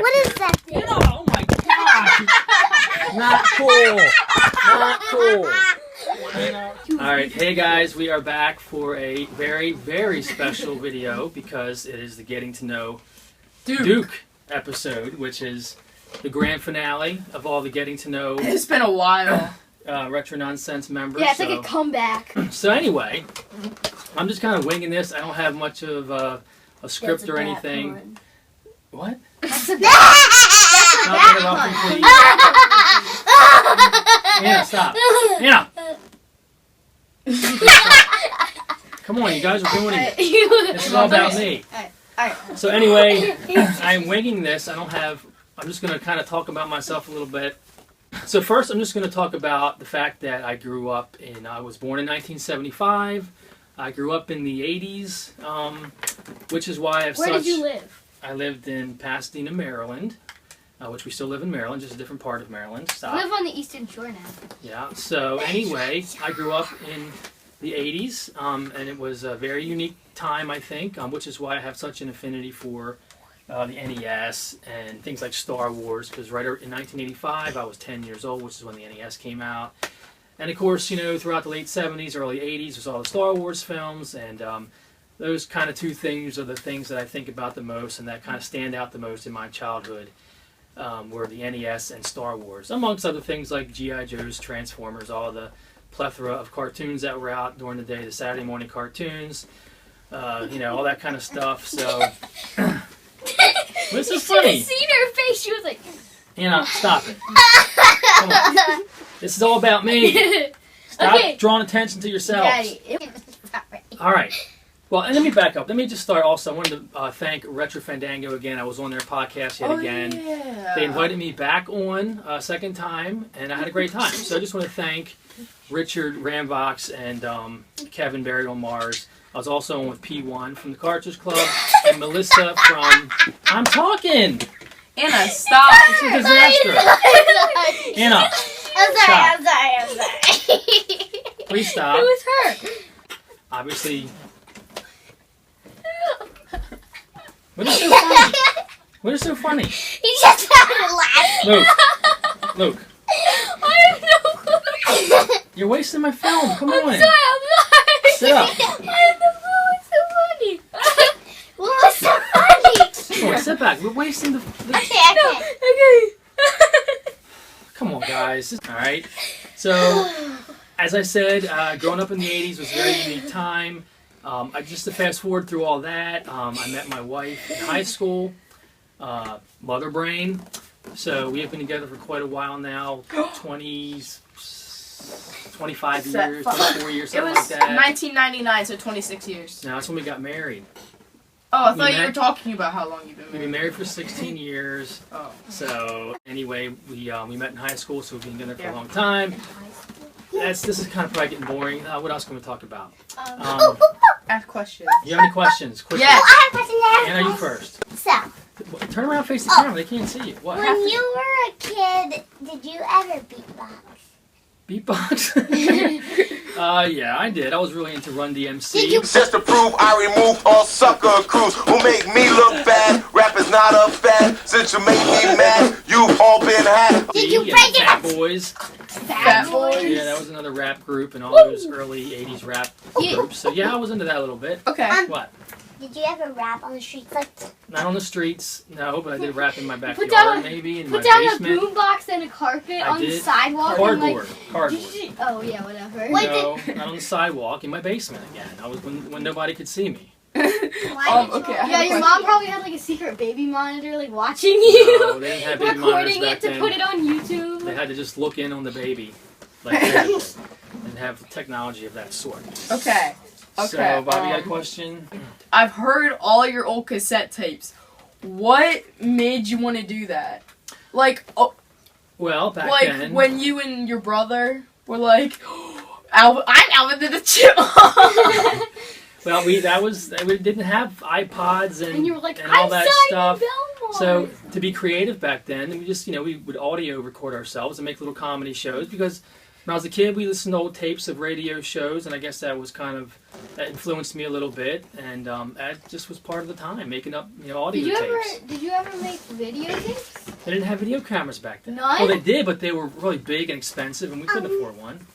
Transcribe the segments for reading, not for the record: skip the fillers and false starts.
What is that thing? Oh my gosh! Not cool. Not cool. Alright, hey guys, we are back for a very, very special video because it is the Getting to Know Duke episode, which is the grand finale of all the Getting to Know. It's been a while. Retro Nonsense members. Yeah, it's like a comeback. So anyway, I'm just kind of winging this. I don't have much of a script or anything. One. What? That's a Stop interrupting, please. Anna, stop. Anna! Come on, you guys are doing it. This is all about me. Alright. So anyway, I'm winging this. I'm just going to kind of talk about myself a little bit. So first, I'm just going to talk about the fact that I grew up I was born in 1975. I grew up in the 80s, which is why I have Where did you live? I lived in Pasadena, Maryland, which we still live in Maryland, just a different part of Maryland. Stop. I live on the Eastern Shore now. Yeah, so anyway, I grew up in the 80s, and it was a very unique time, I think, which is why I have such an affinity for the NES and things like Star Wars, because right in 1985, I was 10 years old, which is when the NES came out. And of course, throughout the late 70s, early 80s, was all the Star Wars films, and those kind of two things are the things that I think about the most and that kind of stand out the most in my childhood, were the NES and Star Wars, amongst other things like G.I. Joe's, Transformers, all the plethora of cartoons that were out during the day, the Saturday morning cartoons, all that kind of stuff. So, what's so funny? You should have seen her face. She was like, stop it. Come on. This is all about me. Stop drawing attention to yourselves. Daddy. All right. Well, and let me back up. Let me just start also. I wanted to thank Retro Fandango again. I was on their podcast yet again. Yeah. They invited me back on a second time, and I had a great time. So I just want to thank Richard Ramvox and Kevin Buried on Mars. I was also on with P1 from the Cartridge Club and Melissa from... I'm talking! Anna, stop. It's a disaster. Anna, I'm sorry. please stop. It was her. Obviously... What is so funny? What is so funny? He just started laughing. Luke. I have no clue. You're wasting my film. Come on. I'm sorry. Sit up. I have no clue. What's so funny? What was so funny? Come on, sit back. We're wasting the... Okay. Come on, guys. All right. So, as I said, growing up in the 80s was a very unique time. Just to fast forward through all that, I met my wife in high school, Mother Brain. So we have been together for quite a while now, 25 years, 24 years, something like that. 1999, so 26 years. No, that's when we got married. Oh, I thought you were talking about how long you've been We've married. been married for 16 years. Oh. So anyway, we met in high school, so we've been together for a long time. This is kind of probably getting boring. What else can we talk about? Ask questions. You have any questions? Quickly. Yes. I have a question. Anna, you first. So, Turn around, face the camera. They can't see you. What? when you were a kid, did you ever beatbox? Beatbox? Yeah, I did. I was really into Run DMC. Did you? Just to prove I remove all sucker crews who make me look bad. Rap is not a fad. Since you made me mad, you've all been had. Did you Yeah, break it Fat up? Boys. Fat Boys. Yeah, that was another rap group and all those early 80s rap groups. So yeah, I was into that a little bit. Okay. What? Did you ever rap on the streets like? Not on the streets, no, but I did rap in my Put backyard, down a- maybe, in my Put down basement. a boombox and a carpet I on the did. sidewalk. Cardboard. And Cardboard. oh yeah, whatever. No, not on the sidewalk, in my basement again. I was when nobody could see me. Okay. Yeah, your mom probably had like a secret baby monitor, like watching you, No, they didn't have baby monitors recording back it to then. put it on YouTube. They had to just look in on the baby, like that, and have technology of that sort. Okay. Okay. So, Bobby, got a question? I've heard all your old cassette tapes. What made you want to do that? Like, Well, back like then... when you and your brother were like, I'm Alvin the Chipmunk. Well, we didn't have iPods and you were like, and all I'm that Simon stuff. Belmont. So to be creative back then, we just we would audio record ourselves and make little comedy shows because when I was a kid, we listened to old tapes of radio shows, and I guess that influenced me a little bit, and that just was part of the time, making up audio tapes. Did you ever make video tapes? They didn't have video cameras back then. None? Well, they did, but they were really big and expensive, and we couldn't afford one.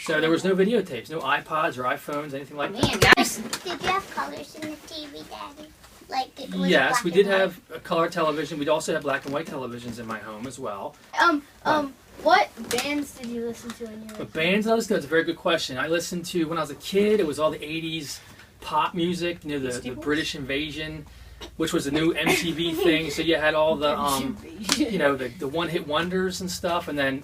So there was no videotapes, no iPods or iPhones, anything like that. Man, guys. Did you have colors in the TV, Daddy? Like, was it Yes, black we and did white? have a color television. We'd also have black and white televisions in my home as well. What bands did you listen to when you were? But bands I listened to, that's a very good question. I listened to, when I was a kid, it was all the 80s pop music, the British Invasion, which was a new MTV thing. So you had all the, the one-hit wonders and stuff. And then,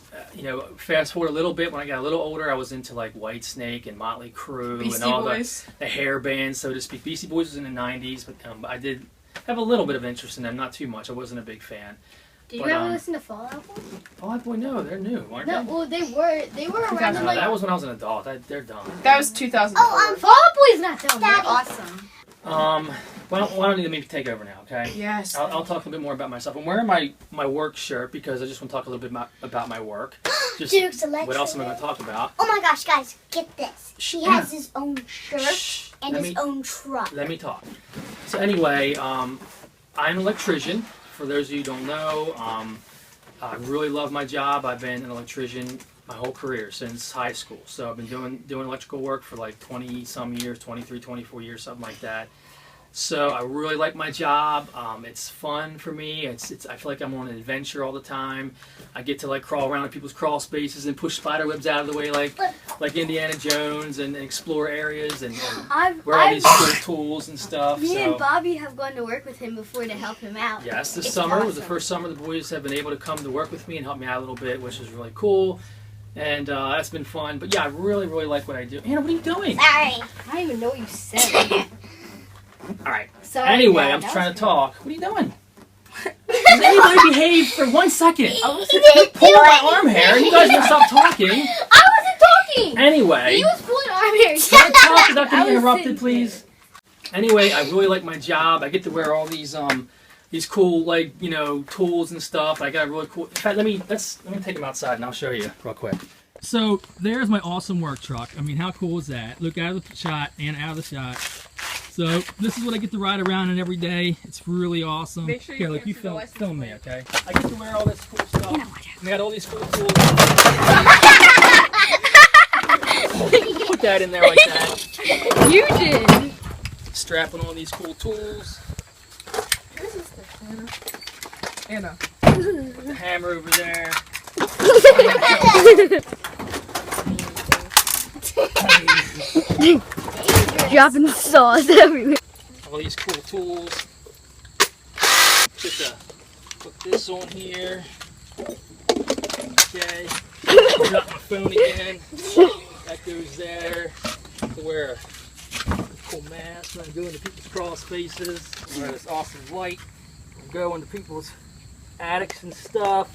fast forward a little bit, when I got a little older, I was into like Whitesnake and Motley Crue Beastie and all Boys. the hair bands, so to speak. Beastie Boys was in the 90s, but I did have a little bit of interest in them, not too much. I wasn't a big fan. Did you ever listen to Fall Out Boy? Fall Out Boy, no, they're new, aren't No, they? well they were around in No, like. that was when I was an adult. They're done. That was 2004. Oh, Fall Out Boy's not done. They're Daddy. awesome. Why don't you let me take over now, okay? Yes. I'll talk a bit more about myself. I'm wearing my work shirt because I just want to talk a little bit about my work. Just Duke's Electric. what else am I going to talk about? Oh my gosh, guys, get this. He has his own shirt Shh, and let his me- own truck. Let me talk. So anyway, I'm an electrician. For those of you who don't know, I really love my job. I've been an electrician my whole career since high school. So I've been doing electrical work for like 20-some years, 23, 24 years, something like that. So I really like my job. It's fun for me. I feel like I'm on an adventure all the time. I get to like crawl around in people's crawl spaces and push spider webs out of the way like Indiana Jones and explore areas and wear all these cool tools and stuff. Me So and Bobby have gone to work with him before to help him out. yes, this It's summer was the awesome. first summer the boys have been able to come to work with me and help me out a little bit, which is really cool. And that's been fun. But yeah, I really, really like what I do. Anna, what are you doing? Sorry. I don't even know what you said. All right. Sorry, Anyway, Dad, I'm that trying was to talk. What are you doing? Does anybody behave for 1 second? He Pull didn't do my it. arm hair and you guys won't stop talking. I wasn't talking. Anyway, He was pulling arm hair. can I talk without I getting was interrupted, sitting please? Anyway, I really like my job. I get to wear all these cool tools and stuff. I got a really cool. In fact, let me take them outside and I'll show you real quick. So there's my awesome work truck. I mean, how cool is that? Look out of the shot and out of the shot. So this is what I get to ride around in every day. It's really awesome. Make sure you Here, look, you answer the film, license film me, plate. okay? I get to wear all this cool stuff. And I got all these cool tools. Put that in there like that. You did. Strapping all these cool tools. Anna. Put the hammer over there. Dropping sauce everywhere. All these cool tools. Just put this on here. Okay. Drop my phone again. That goes there. To wear a cool mask when I go into people's crawl spaces. Wear this awesome light. Go into people's attics and stuff.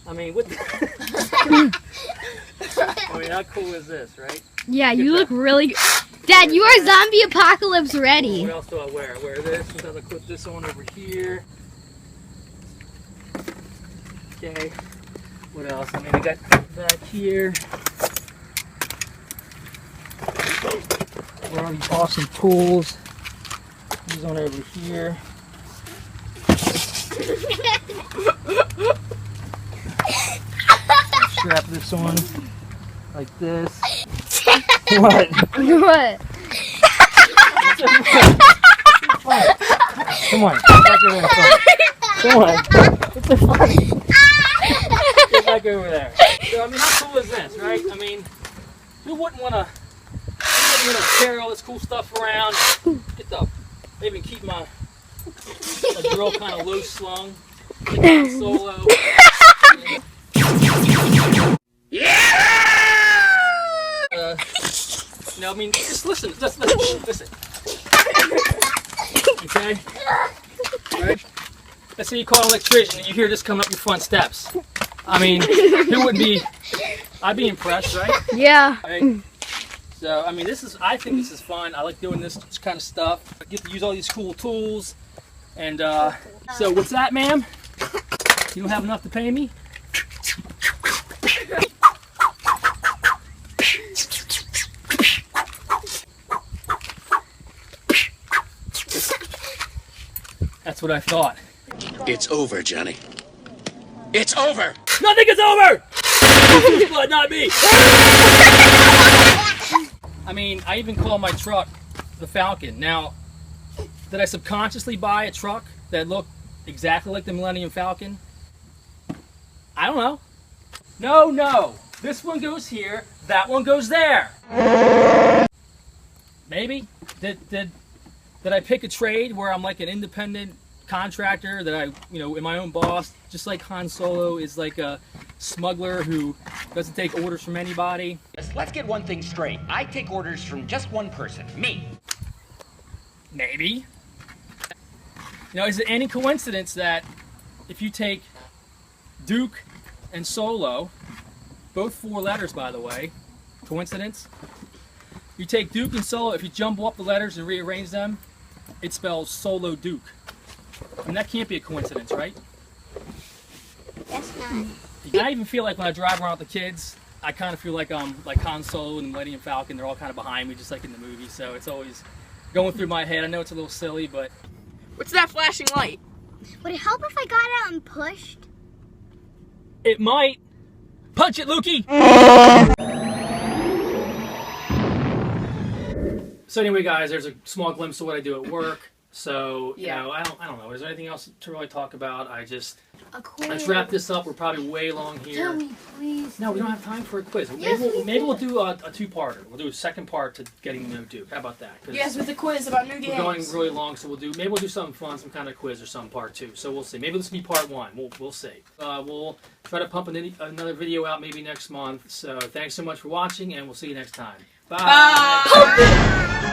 I mean, what? I mean, how cool is this, right? Yeah, you look really good. Dad, you are zombie apocalypse ready. What else do I wear? I wear this. Sometimes I put this on over here. Okay. What else? I mean, I got back here. Wear all these awesome tools. These on over here. Strap this on like this. What? What? Come on, get back over there. Come on. What's so funny? Get back over there. So, I mean, how cool is this, right? I mean, who wouldn't want to carry all this cool stuff around? Maybe keep my drill kind of low slung. Take it solo. I mean, just listen. Listen. Okay? Right? Let's say you call an electrician and you hear this coming up your front steps. I mean, who wouldn't be... I'd be impressed, right? Yeah. Right? So, I mean, I think this is fun. I like doing this kind of stuff. I get to use all these cool tools. And, so what's that, ma'am? You don't have enough to pay me? That's what I thought. It's over, Johnny. It's over! Nothing is over! But not me! I mean, I even call my truck the Falcon. Now, did I subconsciously buy a truck that looked exactly like the Millennium Falcon? I don't know. No. This one goes here, that one goes there. Maybe? Did I pick a trade where I'm like an independent contractor, that I, am my own boss, just like Han Solo is like a smuggler who doesn't take orders from anybody? Let's get one thing straight. I take orders from just one person, me. Maybe. Is it any coincidence that if you take Duke and Solo, both 4 letters by the way, coincidence? You take Duke and Solo, if you jumble up the letters and rearrange them, it spells Solo Duke. And that can't be a coincidence, right? That's not. I even feel like when I drive around with the kids, I kind of feel like like Han Solo and the Millennium Falcon. They're all kind of behind me, just like in the movie. So it's always going through my head. I know it's a little silly, but What's that flashing light? Would it help if I got out and pushed? it might. Punch it, Lukey! So anyway, guys, there's a small glimpse of what I do at work. So, Yeah. I don't know. Is there anything else to really talk about? A quiz. Let's wrap this up. We're probably way long here. Tell me, please. No, we don't have time for a quiz. Yes, Maybe we'll we do. do a 2-parter. We'll do a second part to getting to know Duke. How about that? 'Cause Yes, with a quiz about new games. we're going really long, so maybe we'll do something fun, some kind of quiz or some part 2. So we'll see. Maybe this will be part 1. We'll see. We'll try to pump another video out maybe next month. So thanks so much for watching, and we'll see you next time. Bye. Bye.